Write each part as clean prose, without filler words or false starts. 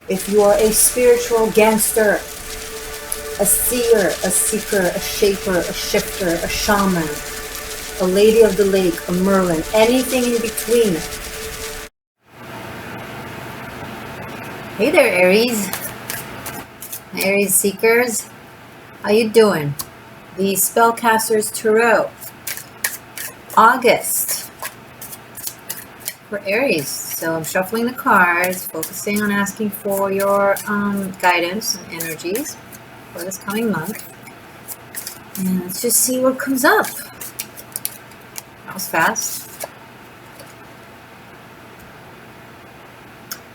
If you are a spiritual gangster, a seer, a seeker, a shaper, a shifter, a shaman, a lady of the lake, a merlin, anything in between. Hey there, Aries. Aries seekers, how you doing? The Spellcasters Tarot, August for Aries. So I'm shuffling the cards, focusing on asking for your guidance and energies for this coming month. And let's just see what comes up. That was fast.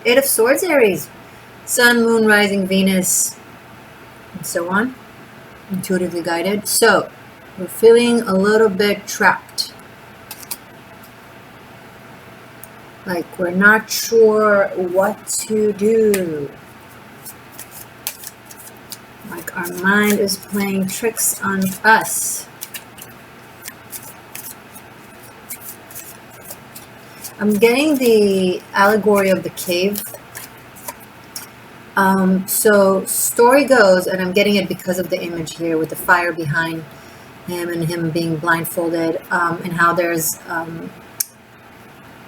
8 of Swords, Aries. Sun, Moon, Rising, Venus, and so on. Intuitively guided. So we're feeling a little bit trapped. Like we're not sure what to do. Like our mind is playing tricks on us. I'm getting the allegory of the cave. So story goes, and I'm getting it because of the image here with the fire behind him and him being blindfolded, and how there's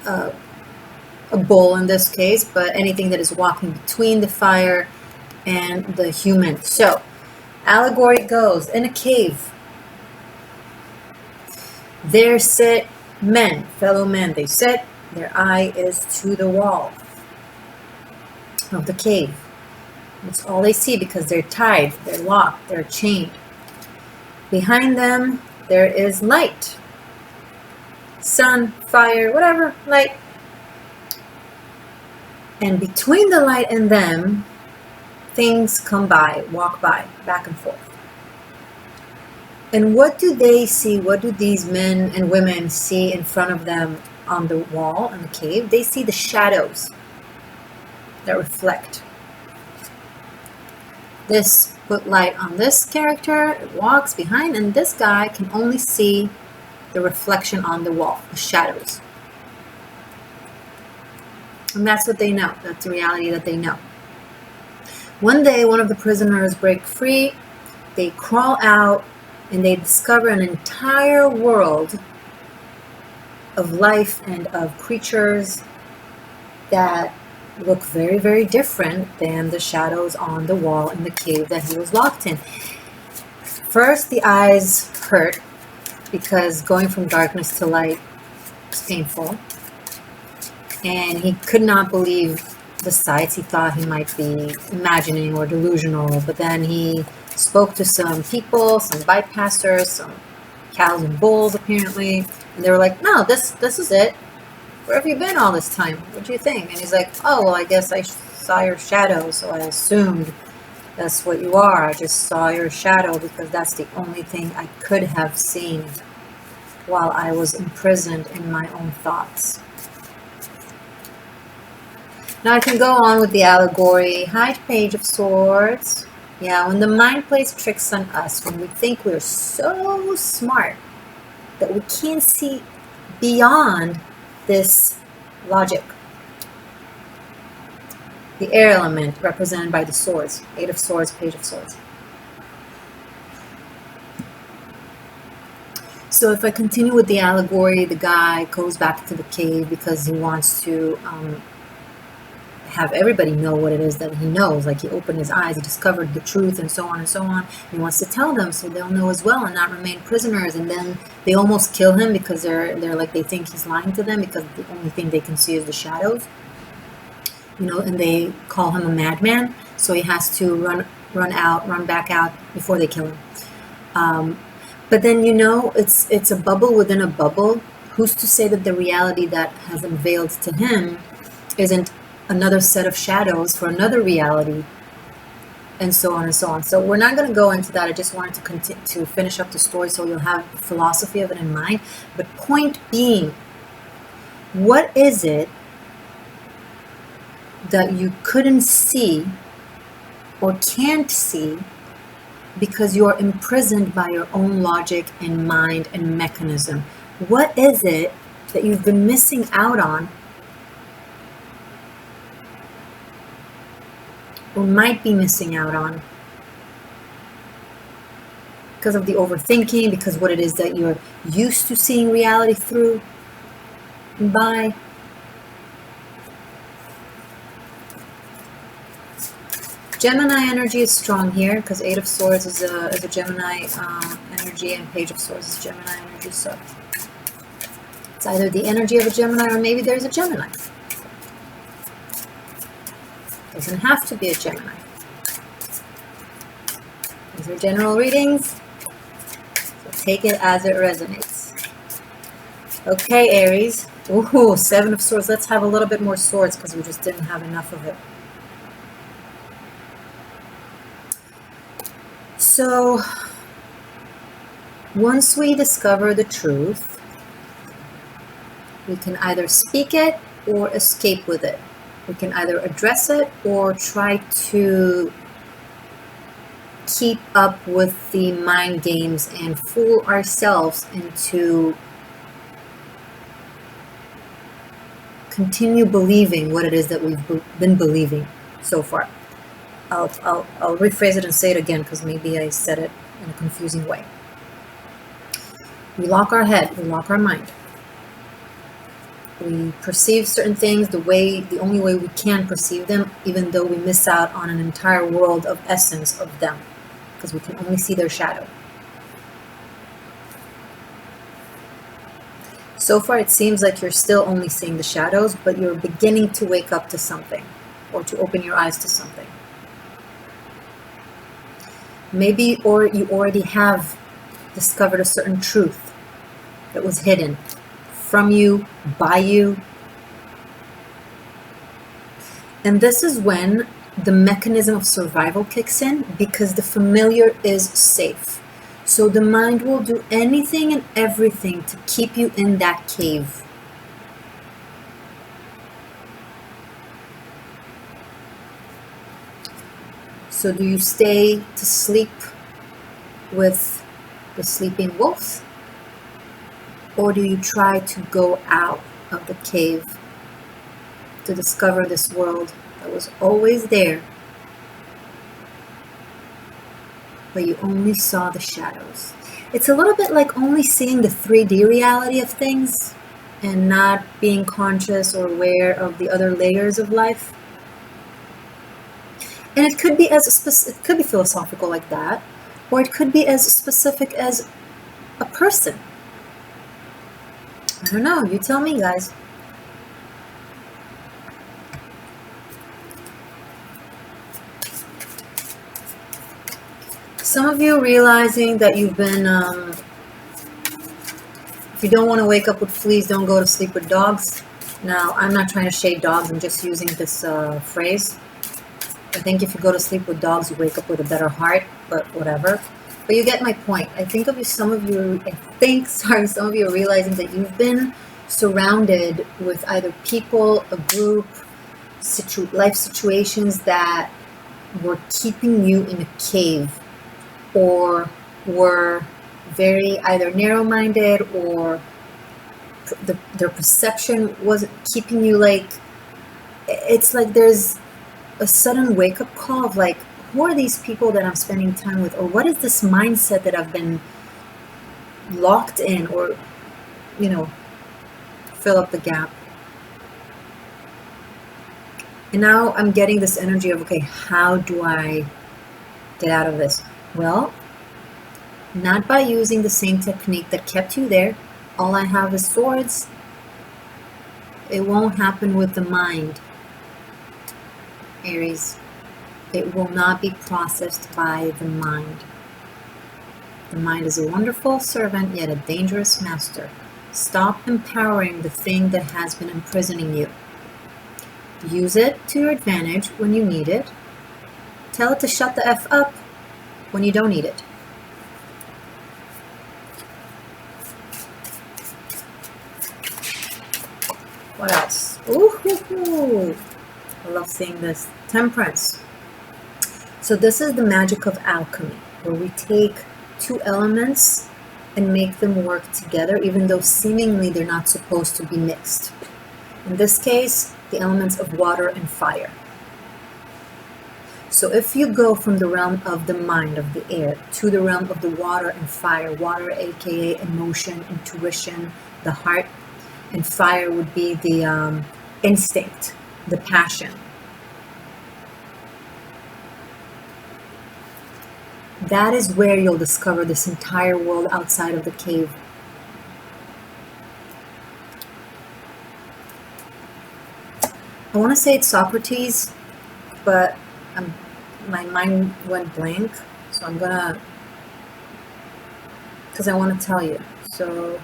a bull in this case, but anything that is walking between the fire and the human. So allegory goes, in a cave there sit men, fellow men. They sit, their eye is to the wall of the cave. It's all they see because they're tied, they're locked, they're chained. Behind them there is light, sun, fire, whatever, light. And between the light and them, things come by, walk by, back and forth. And what do they see? What do these men and women see in front of them on the wall in the cave? They see the shadows that reflect. This put light on this character, it walks behind, and this guy can only see the reflection on the wall, the shadows. And that's what they know. That's the reality that they know. One day, one of the prisoners break free. They crawl out and they discover an entire world of life and of creatures that look very, very different than the shadows on the wall in the cave that he was locked in. First, the eyes hurt because going from darkness to light is painful. And he could not believe the sights. He thought he might be imagining or delusional, but then he spoke to some people, some bypassers, some cows and bulls apparently, and they were like, no, this is it. Where have you been all this time? What do you think? And he's like, oh, well, I guess I saw your shadow, so I assumed that's what you are. I just saw your shadow because that's the only thing I could have seen while I was imprisoned in my own thoughts. Now I can go on with the allegory. High Page of Swords. Yeah, when the mind plays tricks on us, when we think we're so smart that we can't see beyond this logic. The air element represented by the swords. 8 of Swords, Page of Swords. So if I continue with the allegory, the guy goes back to the cave because he wants to have everybody know what it is that he knows. Like he opened his eyes, he discovered the truth, and so on and so on. He wants to tell them so they'll know as well and not remain prisoners. And then they almost kill him because they're like, they think he's lying to them because the only thing they can see is the shadows, you know, and they call him a madman. So he has to run back out before they kill him. But then, you know, it's a bubble within a bubble. Who's to say that the reality that has unveiled to him isn't another set of shadows for another reality, and so on and so on. So we're not going to go into that. I just wanted to finish up the story so you'll have the philosophy of it in mind. But point being, what is it that you couldn't see or can't see because you're imprisoned by your own logic and mind and mechanism? What is it that you've been missing out on or might be missing out on because of the overthinking, because what it is that you're used to seeing reality through and by. Gemini energy is strong here because Eight of Swords is a Gemini energy, and Page of Swords is Gemini energy. So it's either the energy of a Gemini or maybe there's a Gemini. Doesn't have to be a Gemini. These are general readings, so take it as it resonates. Okay, Aries. Ooh, Seven of Swords. Let's have a little bit more swords because we just didn't have enough of it. So, once we discover the truth, we can either speak it or escape with it. We can either address it or try to keep up with the mind games and fool ourselves into continue believing what it is that we've been believing so far. I'll rephrase it and say it again because maybe I said it in a confusing way. We lock our head, we lock our mind. We perceive certain things the only way we can perceive them, even though we miss out on an entire world of essence of them, because we can only see their shadow. So far it seems like you're still only seeing the shadows, but you're beginning to wake up to something, or to open your eyes to something. Maybe or you already have discovered a certain truth that was hidden from you, by you. And this is when the mechanism of survival kicks in, because the familiar is safe. So the mind will do anything and everything to keep you in that cave. So do you stay to sleep with the sleeping wolves? Or do you try to go out of the cave to discover this world that was always there, but you only saw the shadows? It's a little bit like only seeing the 3D reality of things and not being conscious or aware of the other layers of life. And it could be it could be philosophical like that, or it could be as specific as a person. I don't know, you tell me, guys. Some of you realizing that you've been, if you don't want to wake up with fleas, don't go to sleep with dogs. Now, I'm not trying to shade dogs, I'm just using this phrase. I think if you go to sleep with dogs, you wake up with a better heart, but whatever. But you get my point. Some of you are realizing that you've been surrounded with either people, a group, life situations that were keeping you in a cave, or were very either narrow-minded, or their perception wasn't keeping you, like, it's like there's a sudden wake-up call of like, who are these people that I'm spending time with, or what is this mindset that I've been locked in, or, you know, fill up the gap. And now I'm getting this energy of, okay, how do I get out of this? Well, not by using the same technique that kept you there. All I have is swords. It won't happen with the mind, Aries. It will not be processed by the mind. The mind is a wonderful servant, yet a dangerous master. Stop empowering the thing that has been imprisoning you. Use it to your advantage when you need it. Tell it to shut the F up when you don't need it. What else? Ooh, I love seeing this. Temperance. So this is the magic of alchemy, where we take two elements and make them work together, even though seemingly they're not supposed to be mixed. In this case, the elements of water and fire. So if you go from the realm of the mind, of the air, to the realm of the water and fire, water aka emotion, intuition, the heart, and fire would be the instinct, the passion. That is where you'll discover this entire world outside of the cave. I want to say it's Socrates, but my mind went blank, so I'm gonna, because I want to tell you. So,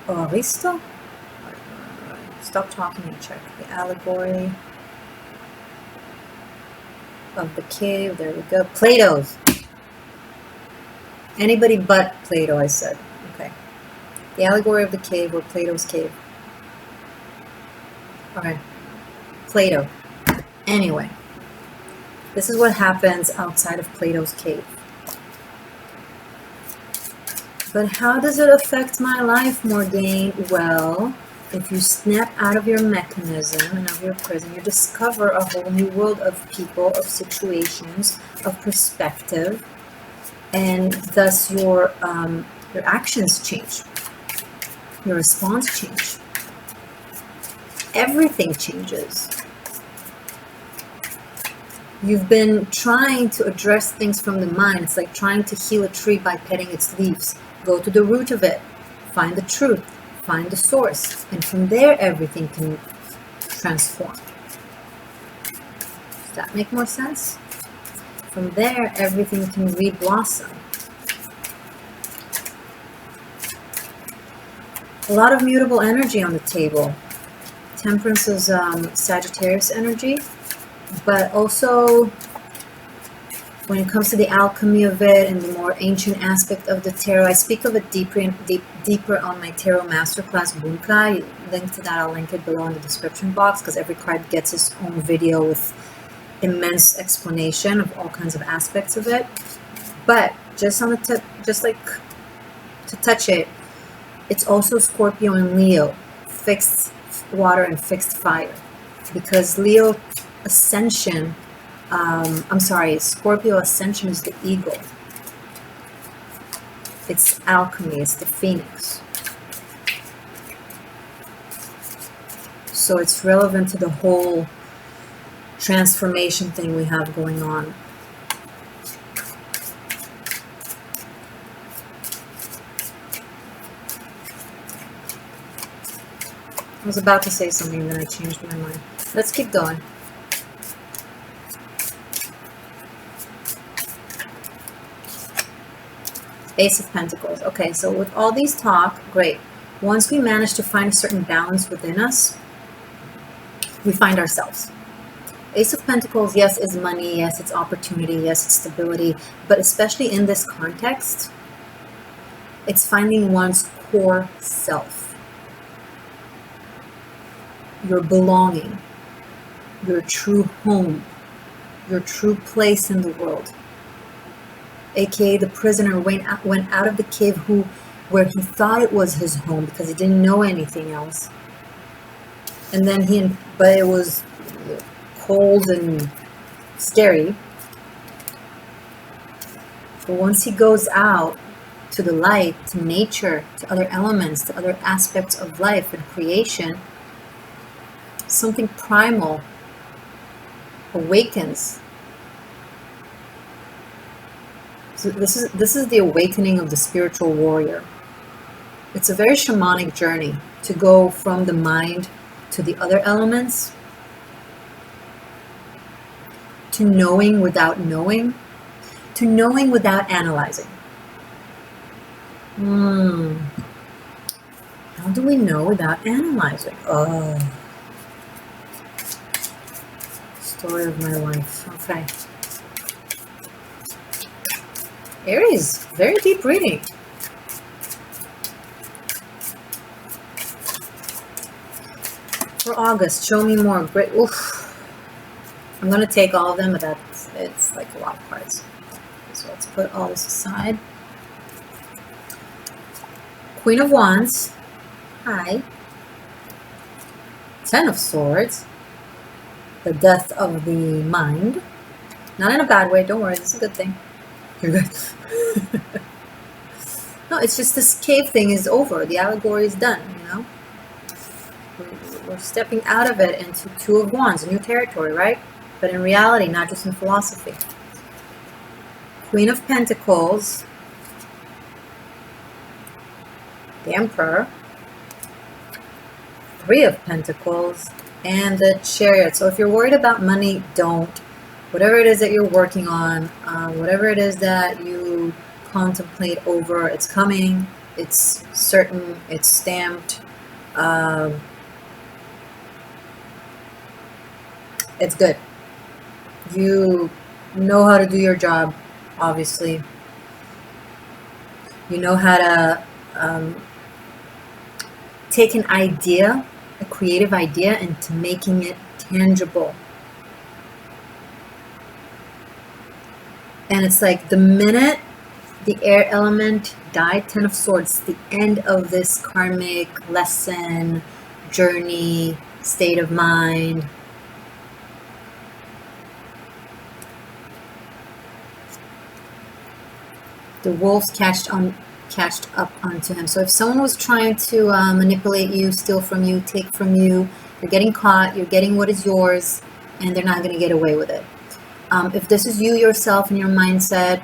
Aristo? Stop talking and check. The allegory of the cave. There we go. Plato's. Anybody but Plato, I said. Okay. The allegory of the cave, or Plato's cave. Okay. Plato. Anyway. This is what happens outside of Plato's cave. But how does it affect my life, Morgane? Well, if you snap out of your mechanism and of your prison, you discover a whole new world of people, of situations, of perspective, and thus your actions change, your response change. Everything changes. You've been trying to address things from the mind. It's like trying to heal a tree by petting its leaves. Go to the root of it. Find the truth. Find the source. And from there, everything can transform. Does that make more sense? From there, everything can re-blossom. A lot of mutable energy on the table. Temperance is Sagittarius energy. But also, when it comes to the alchemy of it and the more ancient aspect of the tarot, I speak of it deeper on my tarot masterclass, BUNKAI. Link to that, I'll link it below in the description box, because every card gets its own video with immense explanation of all kinds of aspects of it. But just on the tip, just like to touch it, it's also Scorpio and Leo, fixed water and fixed fire, because Leo ascension, Scorpio ascension is the eagle. It's alchemy, it's the phoenix. So it's relevant to the whole transformation thing we have going on. I was about to say something and then I changed my mind. Let's keep going. Ace of Pentacles. Okay, so with all these talk, great. Once we manage to find a certain balance within us, we find ourselves. Ace of Pentacles, yes, is money. Yes, it's opportunity. Yes, it's stability. But especially in this context, it's finding one's core self. Your belonging. Your true home. Your true place in the world. AKA the prisoner went out of the cave where he thought it was his home because he didn't know anything else. And then but it was cold and scary. But once he goes out to the light, to nature, to other elements, to other aspects of life and creation, something primal awakens. So this is the awakening of the spiritual warrior. It's a very shamanic journey to go from the mind to the other elements, to knowing without knowing, to knowing without analyzing. How do we know without analyzing? Oh, story of my life. Okay. Aries, very deep reading. For August, show me more. Great. Oof. I'm going to take all of them, but it's like a lot of cards. So let's put all this aside. Queen of Wands. Hi. Ten of Swords. the death of the mind. Not in a bad way, don't worry, this is a good thing. You're good. No, it's just this cave thing is over. The allegory is done, you know? We're stepping out of it into Two of Wands, a new territory, right? But in reality, not just in philosophy. Queen of Pentacles, the Emperor, Three of Pentacles, and the Chariot. So if you're worried about money, don't. Whatever it is that you're working on, whatever it is that you contemplate over, it's coming, it's certain, it's stamped, it's good. You know how to do your job, obviously. You know how to take an idea, a creative idea, into making it tangible. And it's like the minute the air element died, Ten of Swords, the end of this karmic lesson, journey, state of mind. The wolves catched up onto him. So if someone was trying to manipulate you, steal from you, take from you, you're getting caught, you're getting what is yours, and they're not going to get away with it. If this is you yourself and your mindset,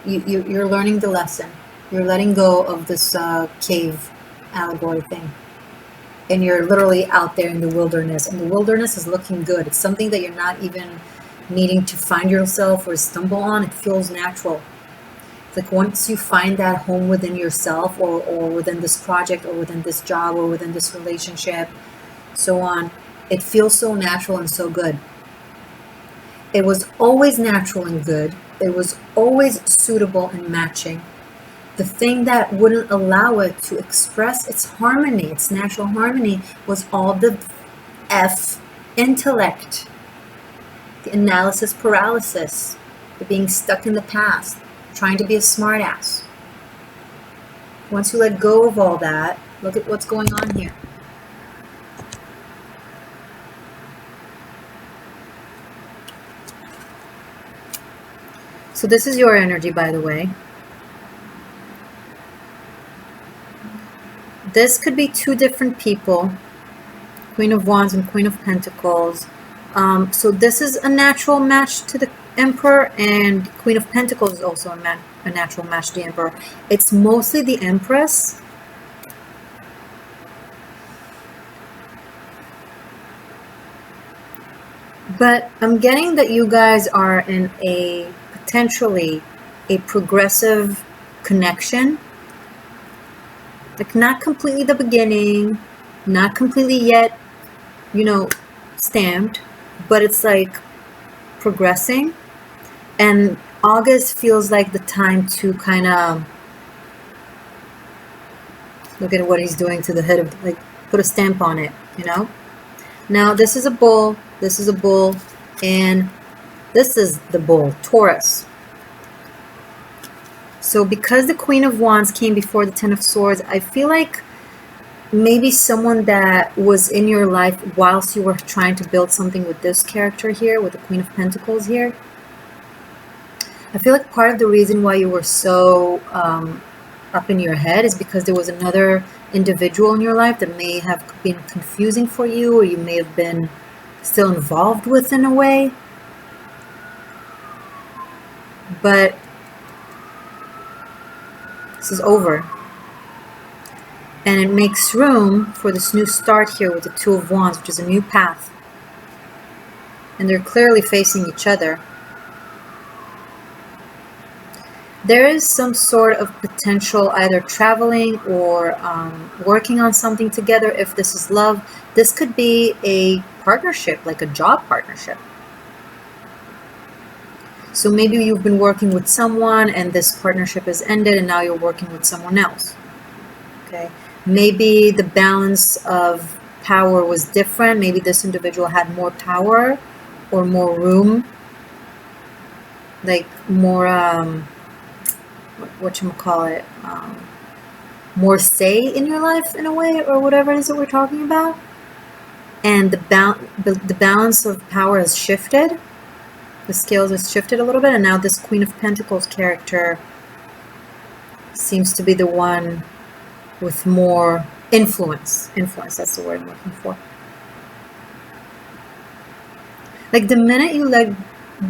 you're learning the lesson. You're letting go of this cave allegory thing. And you're literally out there in the wilderness. And the wilderness is looking good. It's something that you're not even needing to find yourself or stumble on. It feels natural. It's like once you find that home within yourself, or within this project, or within this job, or within this relationship, so on, it feels so natural and so good. It was always natural and good. It was always suitable and matching. The thing that wouldn't allow it to express its harmony, its natural harmony, was all the intellect, the analysis paralysis, the being stuck in the past, trying to be a smartass. Once you let go of all that, look at what's going on here. So this is your energy, by the way. This could be two different people, Queen of Wands and Queen of Pentacles. So this is a natural match to the Emperor, and Queen of Pentacles is also a natural match to the Emperor. It's mostly the Empress. But I'm getting that you guys are in potentially a progressive connection. Like not completely the beginning, not completely yet, stamped, but it's like progressing. And August feels like the time to kind of look at what he's doing to the head of, like, put a stamp on it, Now this is a bull, and this is the bull, Taurus. So because the Queen of Wands came before the Ten of Swords, I feel like maybe someone that was in your life whilst you were trying to build something with this character here, with the Queen of Pentacles here. I feel like part of the reason why you were so up in your head is because there was another individual in your life that may have been confusing for you, or you may have been still involved with in a way. But this is over. And it makes room for this new start here with the Two of Wands, which is a new path. And they're clearly facing each other. There is some sort of potential either traveling or working on something together. If this is love, this could be a partnership, like a job partnership. So maybe you've been working with someone and this partnership has ended and now you're working with someone else. Okay. Maybe the balance of power was different. Maybe this individual had more power or more room, like more, whatchamacallit, more say in your life in a way, or whatever it is that we're talking about. and the balance of power has shifted. The scales has shifted a little bit, and now this Queen of Pentacles character seems to be the one with more influence. Influence, that's the word I'm looking for. Like the minute you let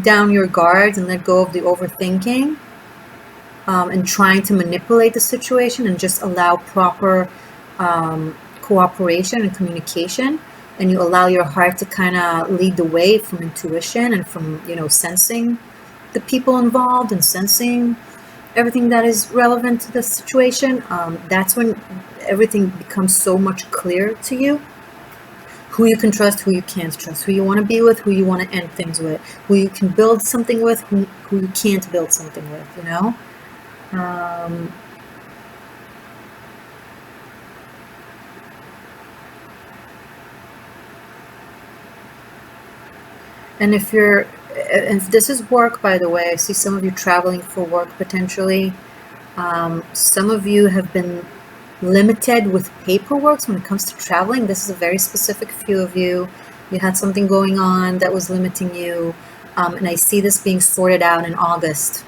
down your guards and let go of the overthinking and trying to manipulate the situation and just allow proper cooperation and communication, and you allow your heart to kind of lead the way from intuition and from, you know, sensing the people involved and sensing everything that is relevant to the situation, that's when everything becomes so much clearer to you. Who you can trust, who you can't trust, who you want to be with, who you want to end things with, who you can build something with, who you can't build something with, you know? And if this is work, by the way, I see some of you traveling for work potentially. Some of you have been limited with paperwork when it comes to traveling. This is a very specific few of you. You had something going on that was limiting you. And I see this being sorted out in August.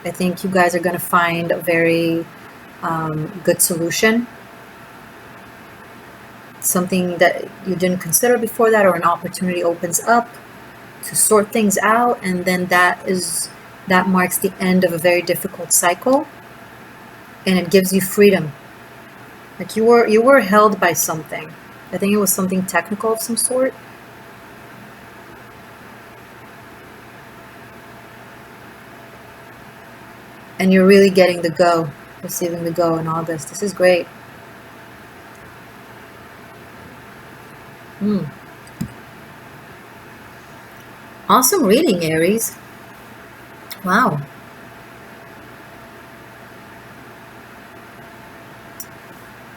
I think you guys are going to find a very good solution. Something that you didn't consider before that, or an opportunity opens up to sort things out, and then that marks the end of a very difficult cycle, and it gives you freedom. Like you were held by something. I think it was something technical of some sort. And you're really getting the go, receiving the go in August. This is great. Awesome reading, Aries. Wow.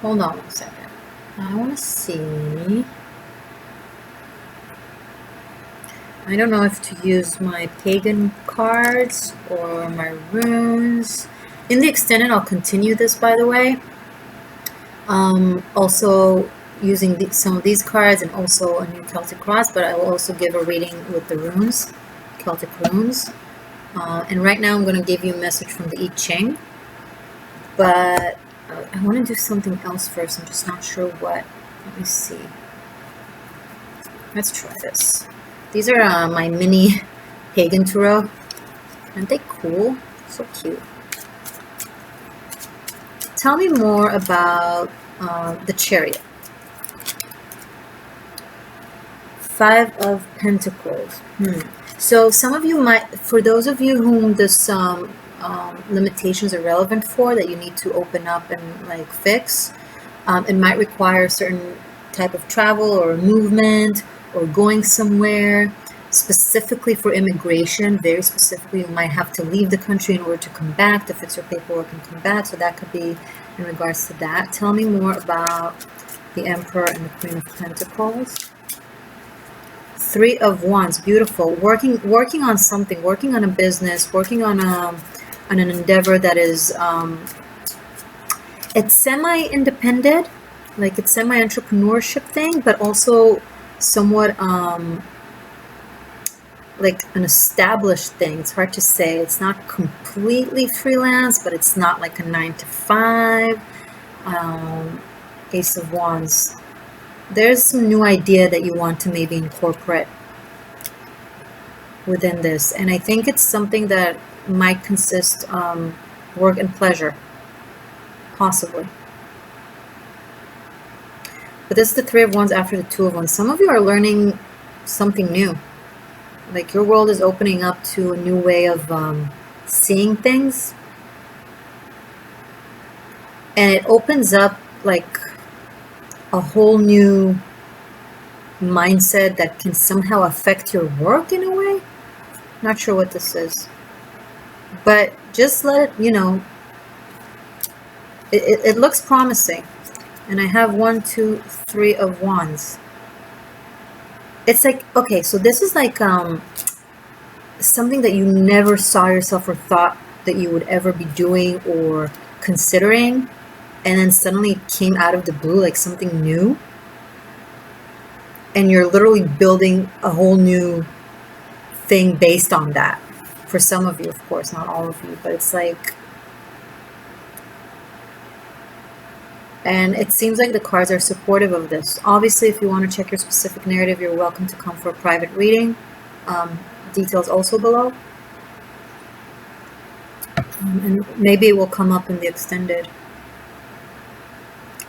Hold on 1 second. I want to see. I don't know if to use my pagan cards or my runes. In the extended, I'll continue this, by the way. Also using some of these cards and also a new Celtic cross, but I will also give a reading with the runes, Celtic runes. And right now I'm going to give you a message from the I Ching, but I want to do something else first. I'm just not sure what. Let me see. Let's try this. These are my mini pagan tarot. Aren't they cool? So cute. Tell me more about the Chariot. 5 of Pentacles. So some of you might, for those of you whom this limitations are relevant for, that you need to open up and like fix, it might require a certain type of travel or movement or going somewhere, specifically for immigration. Very specifically, you might have to leave the country in order to come back, to fix your paperwork and come back. So that could be in regards to that. Tell me more about the Emperor and the Queen of Pentacles. 3 of Wands, beautiful. Working on something, working on a business, working on an endeavor that is it's semi-independent, like it's semi-entrepreneurship thing, but also somewhat like an established thing. It's hard to say. It's not completely freelance, but it's not like a 9-to-5. Ace of Wands. There's some new idea that you want to maybe incorporate within this, and I think it's something that might consist work and pleasure, possibly. But this is the 3 of Wands after the 2 of Wands. Some of you are learning something new. Like your world is opening up to a new way of seeing things, and it opens up like a whole new mindset that can somehow affect your work in a way. Not sure what this is, but just let it, you know, it looks promising. And I have 1, 2, 3 of Wands. It's like, okay, so this is like something that you never saw yourself or thought that you would ever be doing or considering, and then suddenly it came out of the blue, like something new. and you're literally building a whole new thing based on that. For some of you, of course, not all of you, but it's like, and it seems like the cards are supportive of this. Obviously, if you want to check your specific narrative, you're welcome to come for a private reading. Details also below. And maybe it will come up in the extended.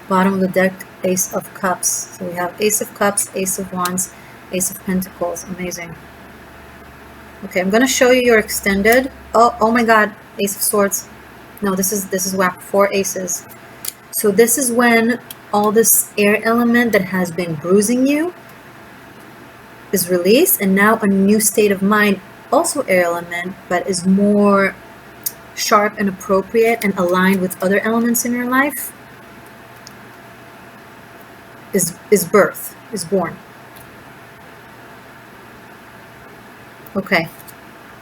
Bottom of the deck, Ace of Cups. So we have Ace of Cups, Ace of Wands, Ace of Pentacles. Amazing. Okay, I'm going to show you your extended. Oh my God, Ace of Swords. No, this is whack. 4 aces. So this is when all this air element that has been bruising you is released, and now a new state of mind, also air element, but is more sharp and appropriate and aligned with other elements in your life, is birth, is born. Okay,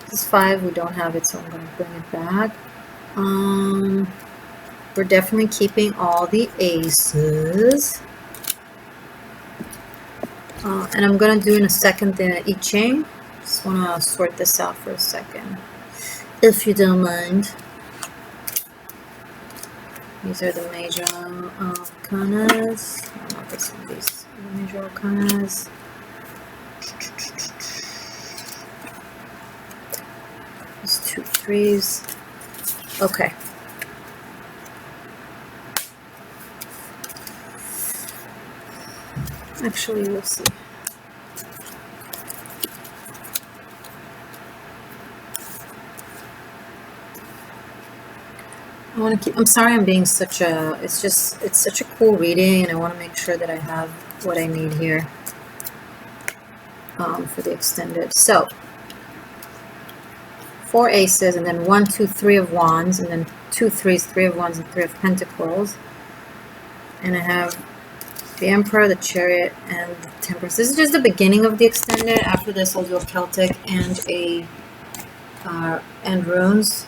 this is 5. We don't have it, so I'm going to bring it back. We're definitely keeping all the aces. And I'm going to do in a second the I Ching. Just want to sort this out for a second, if you don't mind. These are the major arcanas. I'm not guessing these are the major arcanas. There's 2 3s. Okay. Actually, we'll see. I want to keep, I'm sorry I'm being such a, it's such a cool reading, and I want to make sure that I have what I need here for the extended. So, 4 aces, and then 1, 2, 3 of wands, and then 2 3s, 3 of wands, and 3 of pentacles. And I have the Emperor, the Chariot, and the Temperance. This is just the beginning of the extended. After this, I'll do a Celtic and and runes.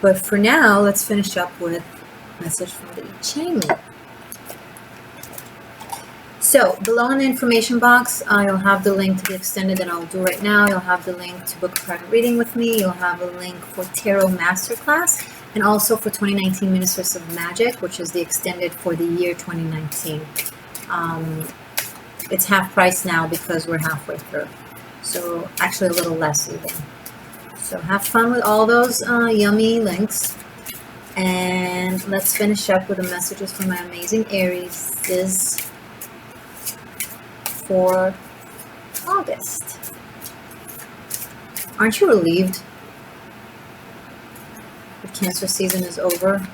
But for now, let's finish up with a message from the I Ching. So below in the information box, you'll have the link to the extended that I'll do right now. You'll have the link to book a private reading with me. You'll have a link for Tarot Masterclass, and also for 2019 Ministers of Magic, which is the extended for the year 2019. It's half price now because we're halfway through. So actually a little less even. So have fun with all those yummy links. And let's finish up with the messages from my amazing Aries for August. Aren't you relieved? The Cancer season is over.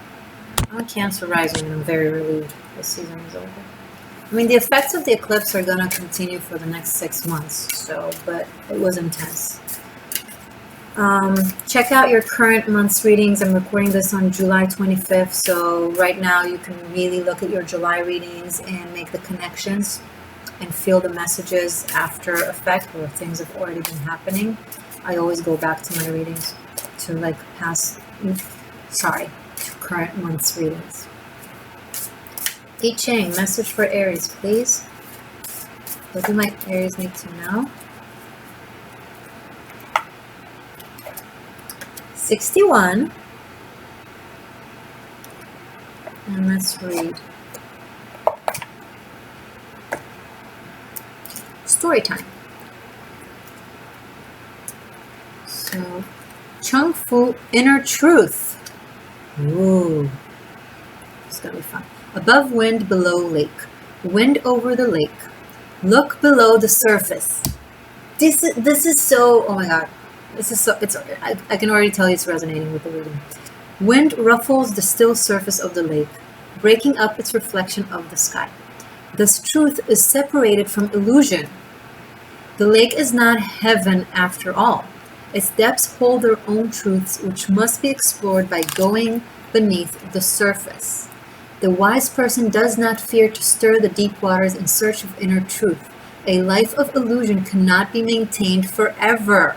I'm a Cancer rising and I'm very relieved this season is over. I mean, the effects of the eclipse are going to continue for the next 6 months, so, but it was intense. Check out your current month's readings. I'm recording this on July 25th, so right now you can really look at your July readings and make the connections and feel the messages after effect, where things have already been happening. I always go back to my readings to like to current month's readings. I Ching, message for Aries, please. What do my Aries need to know? 61. And let's read. Story time. So, Chung Fu, Inner Truth. Ooh. It's gonna be fun. Above wind, below lake. Wind over the lake. Look below the surface. This is so, oh my god. This is so, I can already tell you it's resonating with the reading. Wind ruffles the still surface of the lake, breaking up its reflection of the sky. Thus truth is separated from illusion. The lake is not heaven after all. Its depths hold their own truths, which must be explored by going beneath the surface. The wise person does not fear to stir the deep waters in search of inner truth. A life of illusion cannot be maintained forever.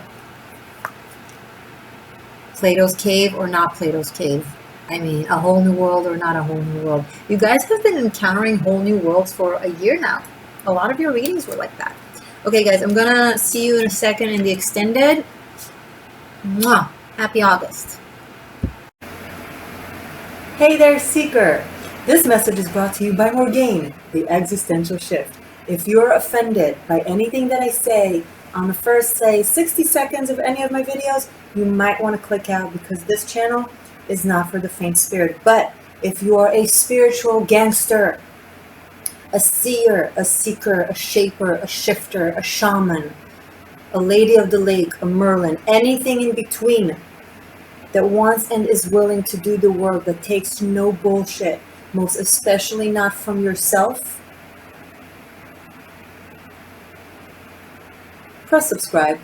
Plato's cave or not Plato's cave? I mean, a whole new world or not a whole new world? You guys have been encountering whole new worlds for a year now. a lot of your readings were like that. Okay, guys, I'm gonna see you in a second in the extended. Mwah! Happy August. Hey there, Seeker! This message is brought to you by Morgaine, the Existential Shift. If you're offended by anything that I say on the first, say, 60 seconds of any of my videos, you might want to click out because this channel is not for the faint spirit. But if you are a spiritual gangster, a seer, a seeker, a shaper, a shifter, a shaman, a lady of the lake, a Merlin, anything in between that wants and is willing to do the work that takes no bullshit, most especially not from yourself, press subscribe,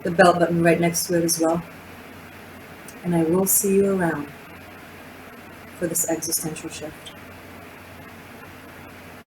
the bell button right next to it as well, and I will see you around for this existential shift.